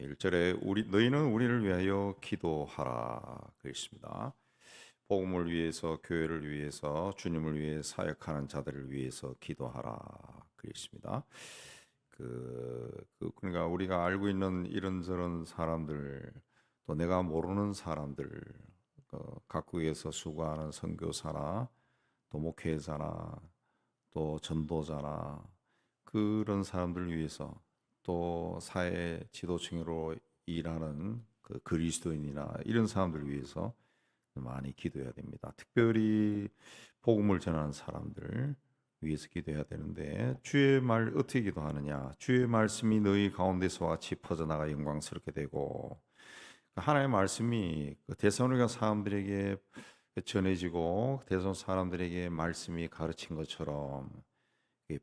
1절에 너희는 우리를 위하여 기도하라 그랬습니다. 복음을 위해서, 교회를 위해서, 주님을 위해 사역하는 자들을 위해서 기도하라 그랬습니다. 그러니까 우리가 알고 있는 이런저런 사람들, 또 내가 모르는 사람들, 각국에서 수고하는 선교사나 또 목회자나 또 전도자나 그런 사람들을 위해서, 또 사회 지도층으로 일하는 그 그리스도인이나 이런 사람들을 위해서 많이 기도해야 됩니다. 특별히 복음을 전하는 사람들 위해서 기도해야 되는데, 주의 말 어떻게 기도하느냐? 주의 말씀이 너희 가운데서 같이 퍼져나가 영광스럽게 되고, 하나님의 말씀이 데살로니가 사람들에게 전해지고 데살로니가 사람들에게 말씀이 가르친 것처럼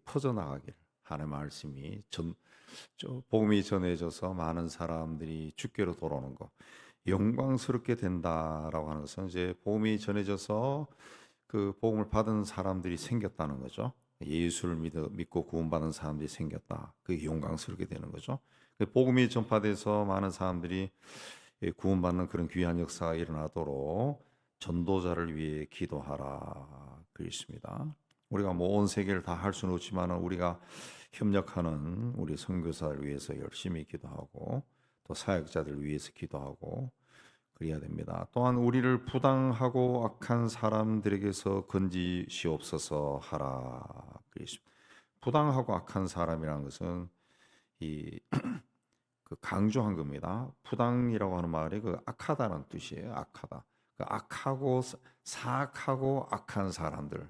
퍼져나가길, 하나님의 말씀이 복음이 전해져서 많은 사람들이 주께로 돌아오는 것, 영광스럽게 된다라고 하는 것은 이제 복음이 전해져서 그 복음을 받은 사람들이 생겼다는 거죠. 예수를 믿고 구원받은 사람들이 생겼다. 그게 영광스럽게 되는 거죠. 복음이 전파돼서 많은 사람들이 구원받는 그런 귀한 역사가 일어나도록 전도자를 위해 기도하라 그랬습니다. 우리가 뭐 온 세계를 다 할 수는 없지만 우리가 협력하는 우리 선교사를 위해서 열심히 기도하고 또 사역자들을 위해서 기도하고 그래야 됩니다. 또한 우리를 부당하고 악한 사람들에게서 건지시옵소서 하라 그랬습니다. 부당하고 악한 사람이라는 것은 이 강조한 겁니다. 부당이라고 하는 말이 악하다는 뜻이에요. 악하다. 악하고 사악하고 악한 사람들,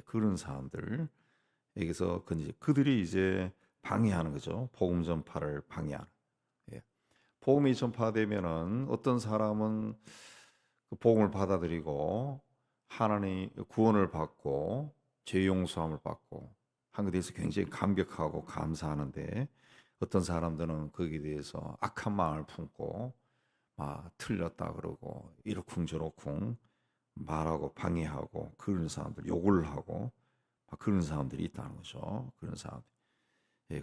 그런 사람들에게서 그들이 이제 방해하는 거죠. 복음 전파를 방해하는. 복음이 전파되면은 어떤 사람은 그 복음을 받아들이고 하나님 구원을 받고 죄 용서함을 받고 한 것에 대해서 굉장히 감격하고 감사하는데, 어떤 사람들은 거기에 대해서 악한 마음을 품고 막 틀렸다 그러고 이러쿵저러쿵 말하고 방해하고 그런 사람들, 욕을 하고 그런 사람들이 있다는 거죠. 그런 사람들.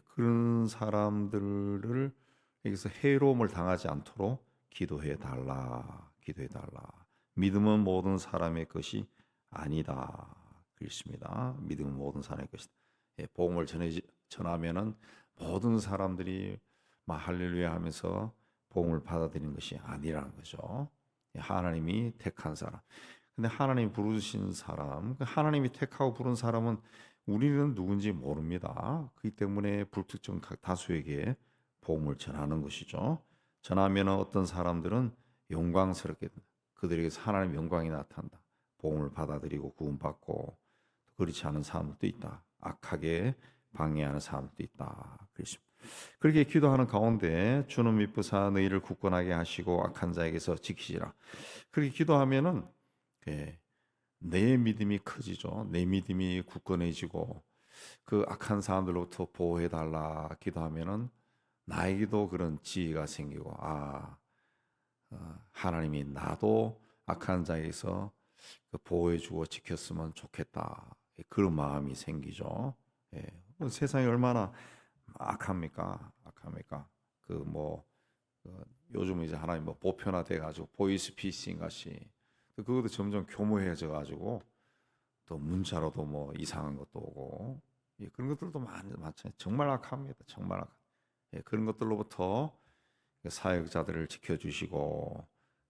그런 사람들을 여기서 해로움을 당하지 않도록 기도해 달라. 기도해 달라. 믿음은 모든 사람의 것이 아니다. 그렇습니다. 믿음은 모든 사람의 것이다. 복음을 전하면은 모든 사람들이 막 할렐루야 하면서 복음을 받아들이는 것이 아니라는 거죠. 하나님이 택한 사람. 근데 하나님이 부르신 사람, 하나님이 택하고 부른 사람은 우리는 누군지 모릅니다. 그렇기 때문에 불특정 다수에게 복음을 전하는 것이죠. 전하면 어떤 사람들은 영광스럽게 그들에게서 하나님의 영광이 나타난다. 복음을 받아들이고 구원받고, 그렇지 않은 사람도 있다. 악하게 방해하는 사람도 있다. 그렇습니다. 그렇게 기도하는 가운데 주는 미쁘사 너희를 굳건하게 하시고 악한 자에게서 지키시라. 그렇게 기도하면은 내 믿음이 커지죠. 내 믿음이 굳건해지고 그 악한 사람들로부터 보호해 달라 기도하면은 나에게도 그런 지혜가 생기고, 하나님이 나도 악한 자에게서 보호해주고 지켰으면 좋겠다. 그런 마음이 생기죠. 세상이 얼마나 악합니까? 악합니까? 요즘 이제 하나님 보편화돼 가지고 보이스피싱 같이 그것도 점점 교모해져 가지고 또 문자로도 이상한 것도 오고, 그런 것들도 많잖아요. 정말 악합니다. 정말 악. 그런 것들로부터 사역자들을 지켜주시고,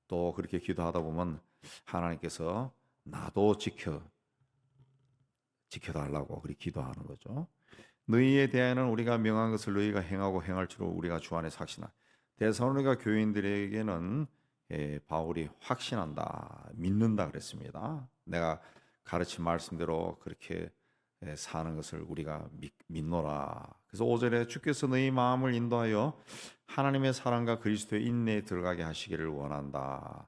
또 그렇게 기도하다 보면 하나님께서 나도 지켜달라고 그렇게 기도하는 거죠. 너희에 대하여는 우리가 명한 것을 너희가 행하고 행할 줄로 우리가 주 안에 확신하. 데살로니가 교인들에게는 바울이 확신한다, 믿는다 그랬습니다. 내가 가르친 말씀대로 그렇게 사는 것을 우리가 믿노라. 그래서 5절에 주께서 너희 마음을 인도하여 하나님의 사랑과 그리스도의 인내에 들어가게 하시기를 원한다.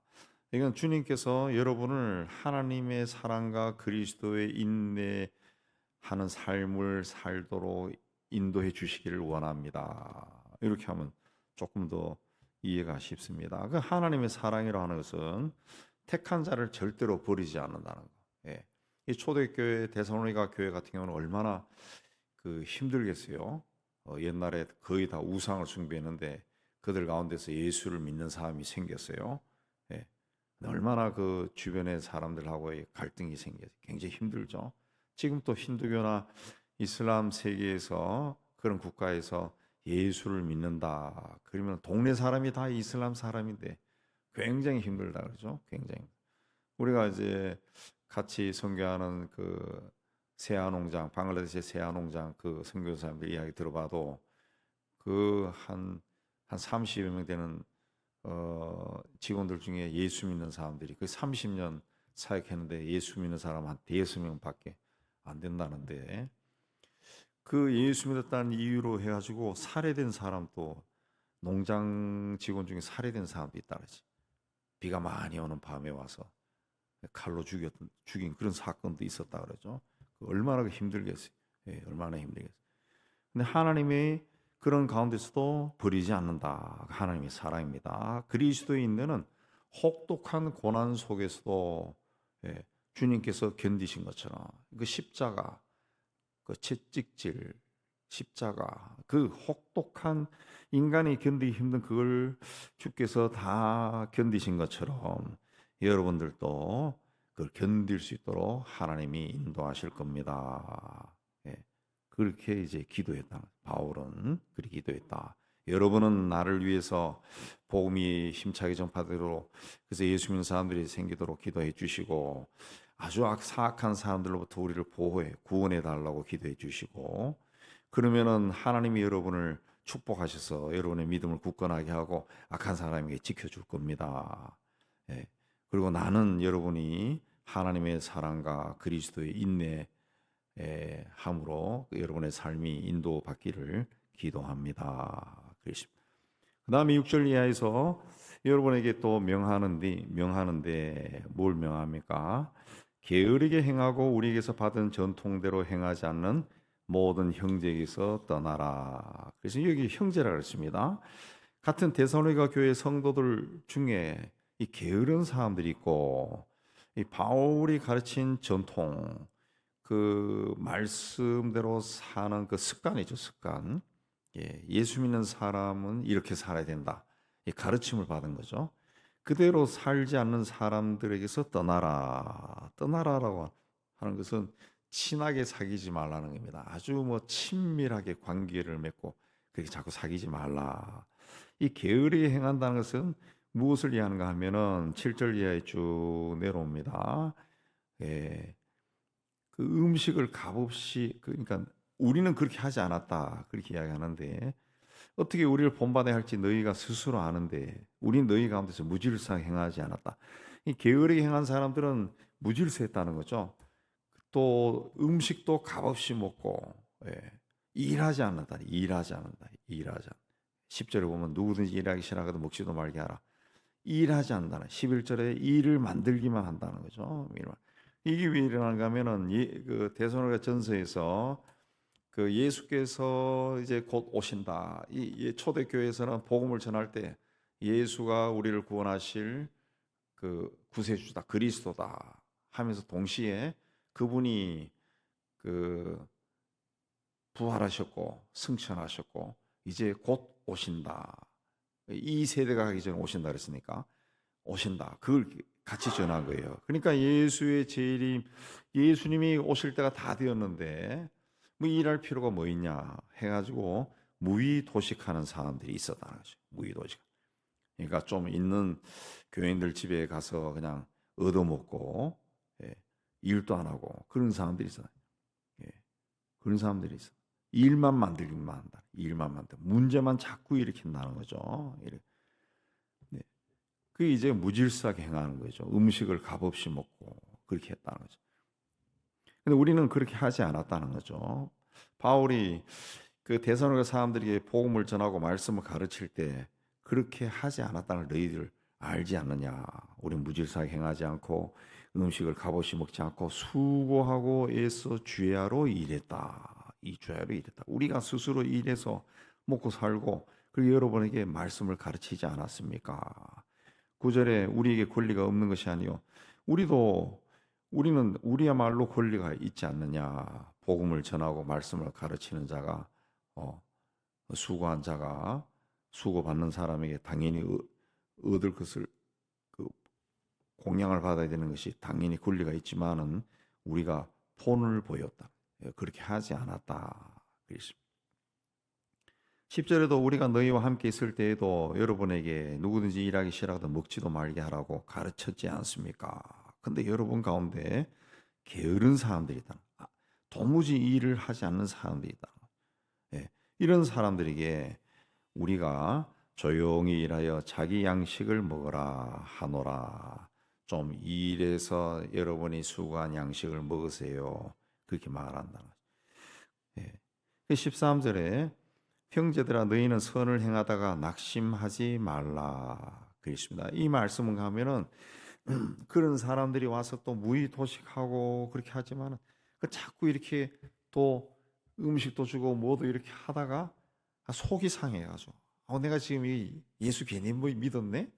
이건 주님께서 여러분을 하나님의 사랑과 그리스도의 인내하는 삶을 살도록 인도해 주시기를 원합니다. 이렇게 하면 조금 더 이해가 쉽습니다. 그 하나님의 사랑이라고 하는 것은 택한 자를 절대로 버리지 않는다는 거. 이 초대교회 데살로니가 교회 같은 경우는 얼마나 힘들겠어요. 옛날에 거의 다 우상을 숭배했는데 그들 가운데서 예수를 믿는 사람이 생겼어요. 예. 얼마나 그 주변의 사람들하고의 갈등이 생겨서 굉장히 힘들죠. 지금 또 힌두교나 이슬람 세계에서 그런 국가에서 예수를 믿는다. 그러면 동네 사람이 다 이슬람 사람인데 굉장히 힘들다 그러죠. 굉장히. 우리가 이제 같이 선교하는 그 세아농장, 방글라데시 세아농장 그 선교사님들 이야기 들어봐도 그 한 30여 명 되는 직원들 중에 예수 믿는 사람들이 그 30년 사역했는데 예수 믿는 사람 한 5명밖에 안 된다는데 그 예수 믿었다는 이유로 해가지고 살해된 사람도 농장 직원 중에 살해된 사람도 있다 그러지. 비가 많이 오는 밤에 와서 칼로 죽인 그런 사건도 있었다 그러죠. 얼마나 힘들겠어요. 예, 얼마나 힘들겠어요. 근데 하나님이 그런 가운데서도 버리지 않는다. 하나님의 사랑입니다. 그리스도인들은 혹독한 고난 속에서도 예, 주님께서 견디신 것처럼 그 십자가, 그 채찍질, 십자가, 그 혹독한 인간이 견디기 힘든 그걸 주께서 다 견디신 것처럼 여러분들도 그걸 견딜 수 있도록 하나님이 인도하실 겁니다. 예. 그렇게 이제 기도했다. 바울은 그렇게 기도했다. 여러분은 나를 위해서 복음이 힘차게 전파되도록 그래서 예수 믿는 사람들이 생기도록 기도해 주시고 아주 사악한 사람들로부터 우리를 보호해 구원해 달라고 기도해 주시고 그러면은 하나님이 여러분을 축복하셔서 여러분의 믿음을 굳건하게 하고 악한 사람에게 지켜줄 겁니다. 예. 그리고 나는 여러분이 하나님의 사랑과 그리스도의 인내 함으로 여러분의 삶이 인도받기를 기도합니다. 그 다음에 6절 이하에서 여러분에게 또 명하는데 뭘 명합니까? 게으르게 행하고 우리에게서 받은 전통대로 행하지 않는 모든 형제에게서 떠나라. 그래서 여기 형제라 그랬습니다. 같은 데살로니가 교회 성도들 중에 이 게으른 사람들이 있고 이 바울이 가르친 전통 그 말씀대로 사는 그 습관이죠, 습관. 예, 예수 믿는 사람은 이렇게 살아야 된다. 이 가르침을 받은 거죠. 그대로 살지 않는 사람들에게서 떠나라. 떠나라라고 하는 것은 친하게 사귀지 말라는 겁니다. 아주 뭐 친밀하게 관계를 맺고 그렇게 자꾸 사귀지 말라. 이 게으르게 행한다는 것은 무엇을 이해하는가 하면은 7절 이하에 쭉 내려옵니다. 예. 그 음식을 값없이 그러니까 우리는 그렇게 하지 않았다. 그렇게 이야기하는데 어떻게 우리를 본받아야 할지 너희가 스스로 아는데 우린 너희 가운데서 무질서 행하지 않았다. 이 게으르게 행한 사람들은 무질서했다는 거죠. 또 음식도 값없이 먹고 예. 일하지 않는다. 일하지 않는다. 일하지 않는다. 10절에 보면 누구든지 일하기 싫어하거든 먹지도 말게 하라. 일하지 않는다는 11절에 일을 만들기만 한다는 거죠. 이게 왜 일어나는가 하면은 그 데살로니가 전서에서 그 예수께서 이제 곧 오신다. 이 초대교회에서는 복음을 전할 때 예수가 우리를 구원하실 그 구세주다, 그리스도다 하면서 동시에 그분이 그 부활하셨고 승천하셨고 이제 곧 오신다. 이 세대가 가기 전에 오신다 그랬으니까 오신다. 그걸 같이 전한 거예요. 그러니까 예수의 재림, 예수님이 오실 때가 다 되었는데 뭐 일할 필요가 뭐 있냐 해가지고 무의도식하는 사람들이 있었다는 거죠. 무의도식. 그러니까 좀 있는 교인들 집에 가서 그냥 얻어먹고 예, 일도 안 하고 그런 사람들이 있어요. 예, 그런 사람들이 있어. 일만 만들기만 한다. 일만 만들. 문제만 자꾸 일으킨다는 거죠. 네. 그게 이제 무질서하게 행하는 거죠. 음식을 값없이 먹고 그렇게 했다는 거죠. 근데 우리는 그렇게 하지 않았다는 거죠. 바울이 그 데살로니가 사람들에게 복음을 전하고 말씀을 가르칠 때 그렇게 하지 않았다는 너희들 알지 않느냐. 우리는 무질서하게 행하지 않고 음식을 값없이 먹지 않고 수고하고 애써 주야로 일했다. 이 주야로 일했다. 우리가 스스로 일해서 먹고 살고 그리고 여러분에게 말씀을 가르치지 않았습니까? 9절에 우리에게 권리가 없는 것이 아니요 우리는 우리야말로 권리가 있지 않느냐. 복음을 전하고 말씀을 가르치는 자가 수고한 자가 수고받는 사람에게 당연히 얻을 것을 그 공양을 받아야 되는 것이 당연히 권리가 있지만은 우리가 본을 보였다. 그렇게 하지 않았다. 그랬습니다. 10절에도 우리가 너희와 함께 있을 때에도 여러분에게 누구든지 일하기 싫어하거든 먹지도 말게 하라고 가르쳤지 않습니까? 근데 여러분 가운데 게으른 사람들이 있다. 도무지 일을 하지 않는 사람들이 있다. 예, 이런 사람들에게 우리가 조용히 일하여 자기 양식을 먹어라 하노라. 좀 일해서 여러분이 수고한 양식을 먹으세요. 그렇게 말한다. 예. 13절에 형제들아 너희는 선을 행하다가 낙심하지 말라 그랬습니다. 이 말씀을 가면은 그런 사람들이 와서 또 무의도식하고 그렇게 하지만 자꾸 이렇게 또 음식도 주고 뭐도 이렇게 하다가 속이 상해가지고 내가 지금 이 예수 괜히 뭐 믿었네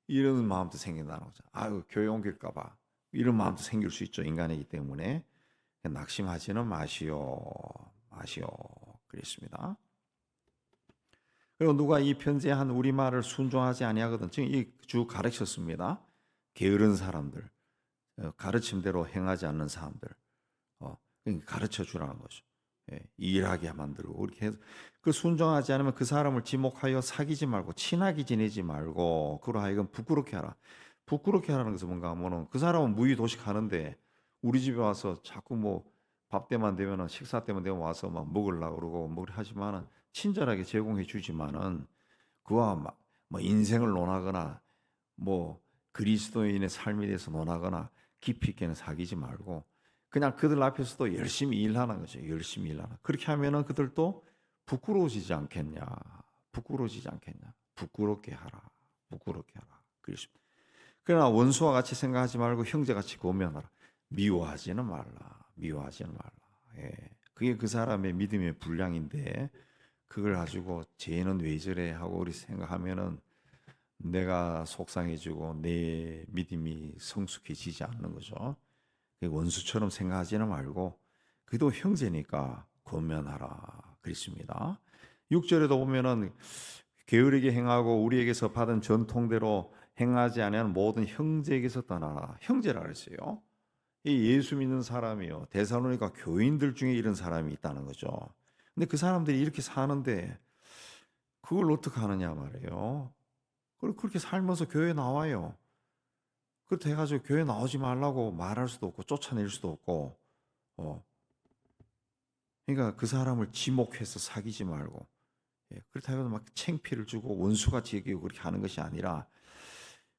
이런 마음도 생긴다는 거죠. 아유 교회 옮길까봐 이런 마음도 생길 수 있죠. 인간이기 때문에 낙심하지는 마시오 그랬습니다. 그리고 누가 이 편지한 우리 말을 순종하지 아니하거든. 지금 이 주 가르쳤습니다. 게으른 사람들, 가르침대로 행하지 않는 사람들, 가르쳐 주라는 거죠. 일하게 만들고 그렇게 해서 그 순종하지 않으면 그 사람을 지목하여 사귀지 말고 친하게 지내지 말고 그로 하여금 부끄럽게 하라. 부끄럽게 하라는 것은 뭔가 하면은 그 사람은 무의도식하는데 우리 집에 와서 자꾸 뭐 밥 때만 되면은 식사 때만 되면 와서 막 먹으려고 그러고 뭐 하지만은 친절하게 제공해 주지만은 그와 뭐 인생을 논하거나 뭐 그리스도인의 삶에 대해서 논하거나 깊이 있게는 사귀지 말고 그냥 그들 앞에서도 열심히 일하는 거죠. 열심히 일하는. 그렇게 하면은 그들도 부끄러워지지 않겠냐. 부끄러워지지 않겠냐. 부끄럽게 하라. 부끄럽게 하라. 그렇습니다. 그러나 원수와 같이 생각하지 말고 형제같이 고면하라. 미워하지는 말라. 미워하지는 말라. 예. 그게 그 사람의 믿음의 분량인데 그걸 가지고 쟤는 왜 저래 하고 우리 생각하면은 내가 속상해지고 내 믿음이 성숙해지지 않는 거죠. 원수처럼 생각하지는 말고 그래도 형제니까 권면하라 그랬습니다. 6절에도 보면은 게으르게 행하고 우리에게서 받은 전통대로 행하지 아니하는 모든 형제에게서 떠나라. 형제라 그랬어요. 이 예수 믿는 사람이요. 데살로니가 교인들 중에 이런 사람이 있다는 거죠. 근데 그 사람들이 이렇게 사는데 그걸 어떻게 하느냐 말이에요. 그렇게 살면서 교회 나와요. 그렇다 해가지고 교회 나오지 말라고 말할 수도 없고 쫓아낼 수도 없고, 그러니까 그 사람을 지목해서 사귀지 말고, 그렇다 해서 막 창피를 주고 원수같이 여기고 그렇게 하는 것이 아니라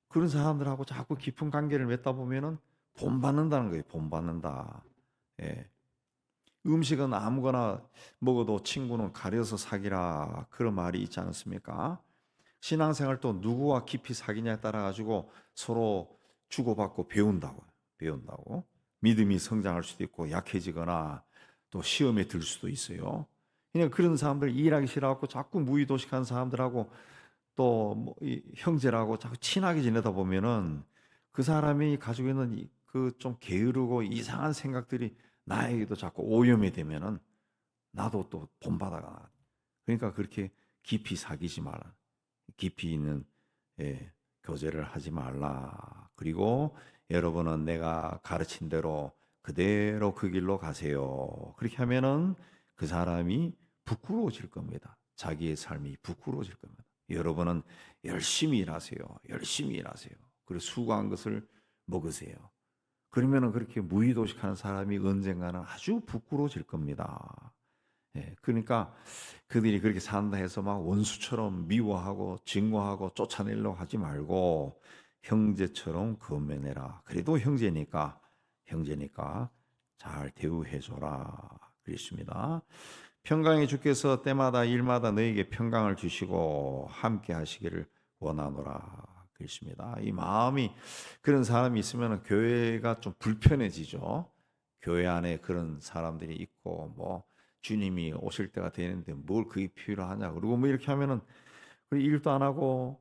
그런 사람들하고 자꾸 깊은 관계를 맺다 보면은 본받는다는 거예요. 본받는다. 예. 음식은 아무거나 먹어도 친구는 가려서 사귀라 그런 말이 있지 않습니까? 신앙생활 또 누구와 깊이 사귀냐에 따라 가지고 서로 주고받고 배운다고 믿음이 성장할 수도 있고 약해지거나 또 시험에 들 수도 있어요. 그냥 그런 사람들 일하기 싫어하고 자꾸 무의도식한 사람들하고 또뭐 형제라고 자꾸 친하게 지내다 보면은 그 사람이 가지고 있는 그 좀 게으르고 이상한 생각들이 나에게도 자꾸 오염이 되면은 나도 또 본받아가. 그러니까 그렇게 깊이 사귀지 말라. 깊이 있는 교제를 하지 말라. 그리고 여러분은 내가 가르친 대로 그대로 그 길로 가세요. 그렇게 하면은 그 사람이 부끄러워질 겁니다. 자기의 삶이 부끄러워질 겁니다. 여러분은 열심히 일하세요. 열심히 일하세요. 그리고 수고한 것을 먹으세요. 그러면은 그렇게 무의도식하는 사람이 언젠가는 아주 부끄러워질 겁니다. 그러니까 그들이 그렇게 산다 해서 막 원수처럼 미워하고 증오하고 쫓아내려고 하지 말고 형제처럼 건면해라. 그래도 형제니까 잘 대우해줘라. 그랬습니다. 평강의 주께서 때마다 일마다 너에게 평강을 주시고 함께 하시기를 원하노라. 그랬습니다. 이 마음이 그런 사람이 있으면 교회가 좀 불편해지죠. 교회 안에 그런 사람들이 있고 뭐 주님이 오실 때가 되는데 뭘 그게 필요하냐. 그리고 뭐 이렇게 하면은 일도 안 하고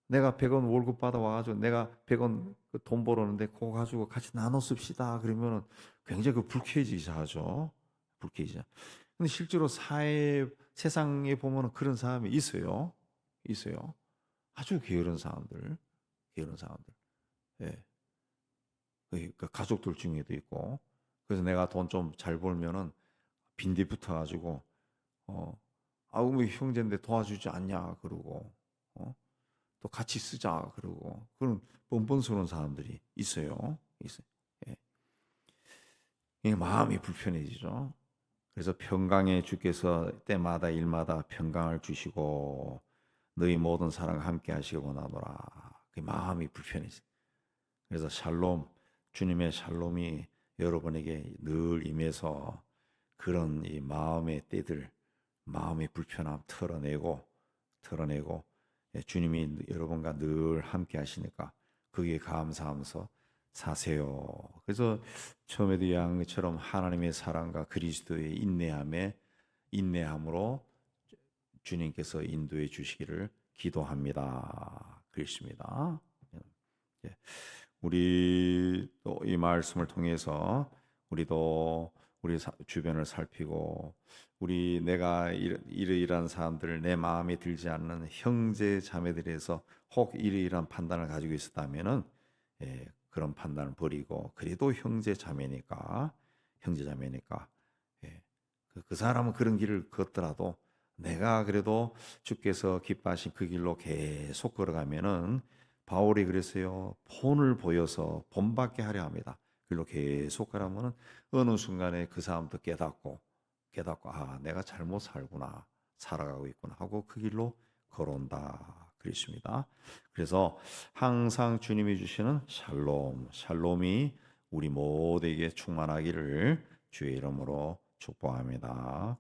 내가 100원 월급 받아 와가지고 내가 100원 돈 벌었는데 그거 가지고 같이 나눠 씁시다. 그러면은 굉장히 불쾌해지죠. 불쾌해지죠. 근데 실제로 사회 세상에 보면 그런 사람이 있어요. 있어요. 아주 게으른 사람들, 게으른 사람들. 예. 그 가족들 중에도 있고. 그래서 내가 돈 좀 잘 벌면은 빈대 붙어가지고 아우 뭐 형제인데 도와주지 않냐 그러고 어? 또 같이 쓰자 그러고 그런 뻔뻔스러운 사람들이 있어요. 있어요. 예. 이게 마음이 불편해지죠. 그래서 평강의 주께서 때마다 일마다 평강을 주시고 너희 모든 사랑과 함께 하시기 원하노라. 그 마음이 불편해지. 그래서 샬롬, 주님의 샬롬이 여러분에게 늘 임해서 그런 이 마음의 때들, 마음의 불편함 털어내고 주님이 여러분과 늘 함께 하시니까 그게 감사하면서 사세요. 그래서 처음에도 이야기한 것처럼 하나님의 사랑과 그리스도의 인내함으로 주님께서 인도해 주시기를 기도합니다. 그렇습니다. 예. 우리 또 이 말씀을 통해서 우리도 우리 주변을 살피고 우리 내가 이러이러한 사람들을 내 마음에 들지 않는 형제 자매들에서 혹 이러이러한 판단을 가지고 있었다면은 그런 판단을 버리고 그래도 형제 자매니까 예, 그 사람은 그런 길을 걷더라도 내가 그래도 주께서 기뻐하신 그 길로 계속 걸어가면은 바울이 그랬어요. 본을 보여서 본받게 하려 합니다. 길로 계속 가라면은 어느 순간에 그 사람도 깨닫고 아 내가 잘못 살구나 살아가고 있구나 하고 그 길로 걸어온다 그랬습니다. 그래서 항상 주님이 주시는 샬롬이 우리 모두에게 충만하기를 주의 이름으로 축복합니다.